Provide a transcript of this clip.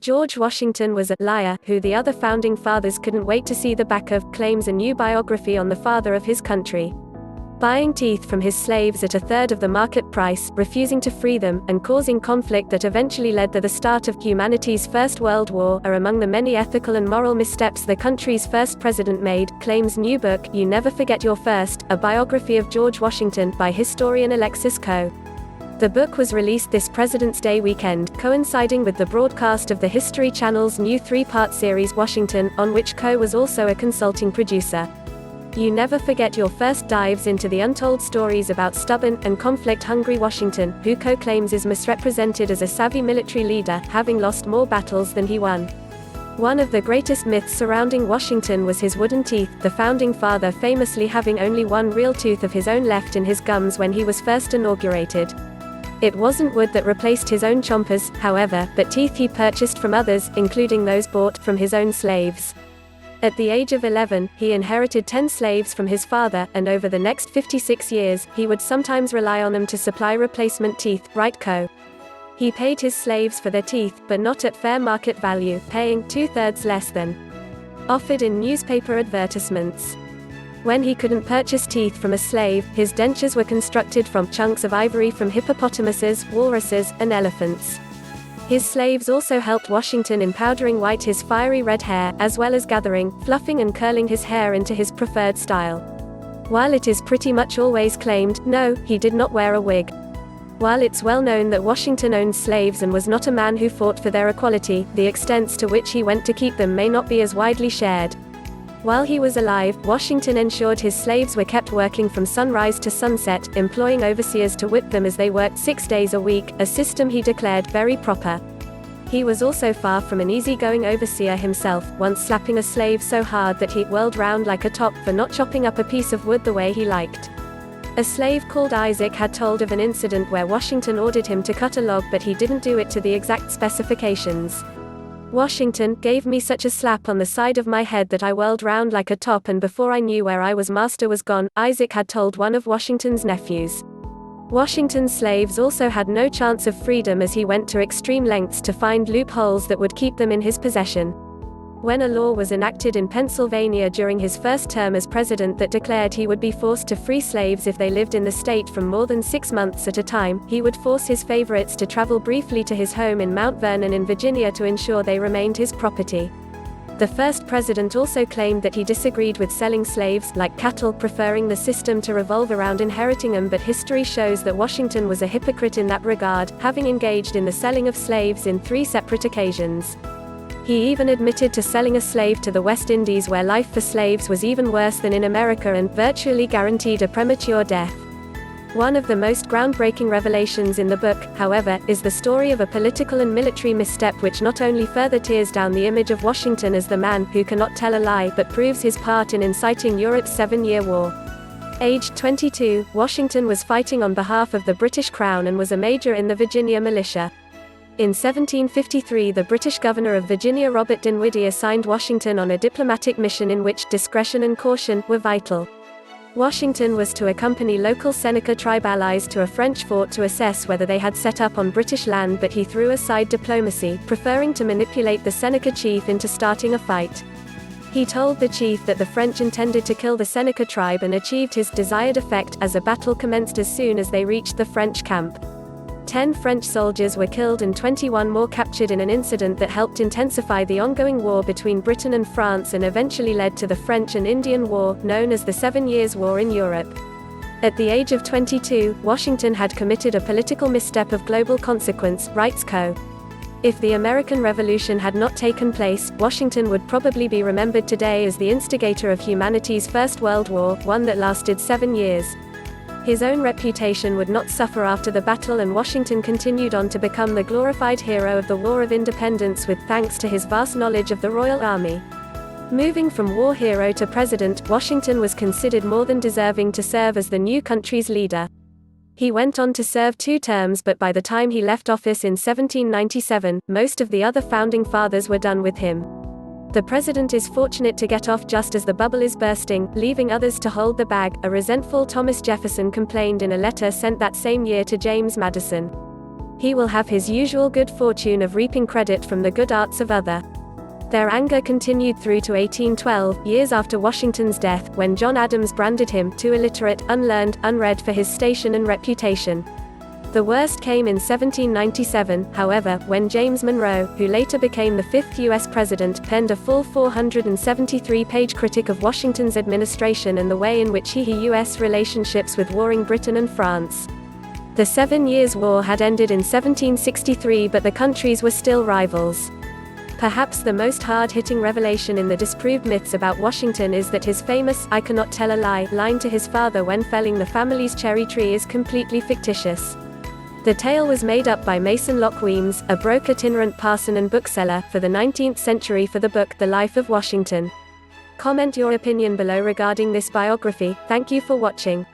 George Washington was a liar who the other founding fathers couldn't wait to see the back of, claims a new biography on the father of his country. Buying teeth from his slaves at a third of the market price, refusing to free them, and causing conflict that eventually led to the start of humanity's First World War are among the many ethical and moral missteps the country's first president made, claims new book, You Never Forget Your First, A Biography of George Washington, by historian Alexis Coe. The book was released this President's Day weekend, coinciding with the broadcast of the History Channel's new three-part series Washington, on which Coe was also a consulting producer. You Never Forget Your First dives into the untold stories about stubborn and conflict-hungry Washington, who Coe claims is misrepresented as a savvy military leader, having lost more battles than he won. One of the greatest myths surrounding Washington was his wooden teeth, the founding father famously having only one real tooth of his own left in his gums when he was first inaugurated. It wasn't wood that replaced his own chompers, however, but teeth he purchased from others, including those bought from his own slaves. At the age of 11, he inherited 10 slaves from his father, and over the next 56 years, he would sometimes rely on them to supply replacement teeth, write Coe. He paid his slaves for their teeth, but not at fair market value, paying 2/3 less than offered in newspaper advertisements. When he couldn't purchase teeth from a slave, his dentures were constructed from chunks of ivory from hippopotamuses, walruses, and elephants. His slaves also helped Washington in powdering white his fiery red hair, as well as gathering, fluffing and curling his hair into his preferred style. While it is pretty much always claimed, no, he did not wear a wig. While it's well known that Washington owned slaves and was not a man who fought for their equality, the extents to which he went to keep them may not be as widely shared. While he was alive, Washington ensured his slaves were kept working from sunrise to sunset, employing overseers to whip them as they worked 6 days a week, a system he declared very proper. He was also far from an easygoing overseer himself, once slapping a slave so hard that he whirled round like a top for not chopping up a piece of wood the way he liked. A slave called Isaac had told of an incident where Washington ordered him to cut a log, but he didn't do it to the exact specifications. Washington gave me such a slap on the side of my head that I whirled round like a top, and before I knew where I was, master was gone, Isaac had told one of Washington's nephews. Washington's slaves also had no chance of freedom, as he went to extreme lengths to find loopholes that would keep them in his possession. When a law was enacted in Pennsylvania during his first term as president that declared he would be forced to free slaves if they lived in the state from more than 6 months at a time, he would force his favorites to travel briefly to his home in Mount Vernon in Virginia to ensure they remained his property. The first president also claimed that he disagreed with selling slaves, like cattle, preferring the system to revolve around inheriting them, but history shows that Washington was a hypocrite in that regard, having engaged in the selling of slaves in 3 separate occasions. He even admitted to selling a slave to the West Indies, where life for slaves was even worse than in America and virtually guaranteed a premature death. One of the most groundbreaking revelations in the book, however, is the story of a political and military misstep which not only further tears down the image of Washington as the man who cannot tell a lie, but proves his part in inciting Europe's 7-year war. Aged 22, Washington was fighting on behalf of the British Crown and was a major in the Virginia militia. In 1753, the British governor of Virginia, Robert Dinwiddie, assigned Washington on a diplomatic mission in which discretion and caution were vital. Washington was to accompany local Seneca tribe allies to a French fort to assess whether they had set up on British land, but he threw aside diplomacy, preferring to manipulate the Seneca chief into starting a fight. He told the chief that the French intended to kill the Seneca tribe and achieved his desired effect, as a battle commenced as soon as they reached the French camp. 10 French soldiers were killed and 21 more captured in an incident that helped intensify the ongoing war between Britain and France and eventually led to the French and Indian War, known as the 7 Years' War in Europe. At the age of 22, Washington had committed a political misstep of global consequence, writes Coe. If the American Revolution had not taken place, Washington would probably be remembered today as the instigator of humanity's First World War, one that lasted 7 years. His own reputation would not suffer after the battle, and Washington continued on to become the glorified hero of the War of Independence with thanks to his vast knowledge of the Royal Army. Moving from war hero to president, Washington was considered more than deserving to serve as the new country's leader. He went on to serve 2 terms, but by the time he left office in 1797, most of the other founding fathers were done with him. The president is fortunate to get off just as the bubble is bursting, leaving others to hold the bag, a resentful Thomas Jefferson complained in a letter sent that same year to James Madison. He will have his usual good fortune of reaping credit from the good arts of other. Their anger continued through to 1812, years after Washington's death, when John Adams branded him too illiterate, unlearned, unread for his station and reputation. The worst came in 1797, however, when James Monroe, who later became the 5th U.S. president, penned a full 473-page critique of Washington's administration and the way in which he U.S. relationships with warring Britain and France. The 7 Years' War had ended in 1763, but the countries were still rivals. Perhaps the most hard-hitting revelation in the disproved myths about Washington is that his famous "I cannot tell a lie" line to his father when felling the family's cherry tree is completely fictitious. The tale was made up by Mason Locke Weems, a broke itinerant parson and bookseller, for the 19th century for the book The Life of Washington. Comment your opinion below regarding this biography. Thank you for watching.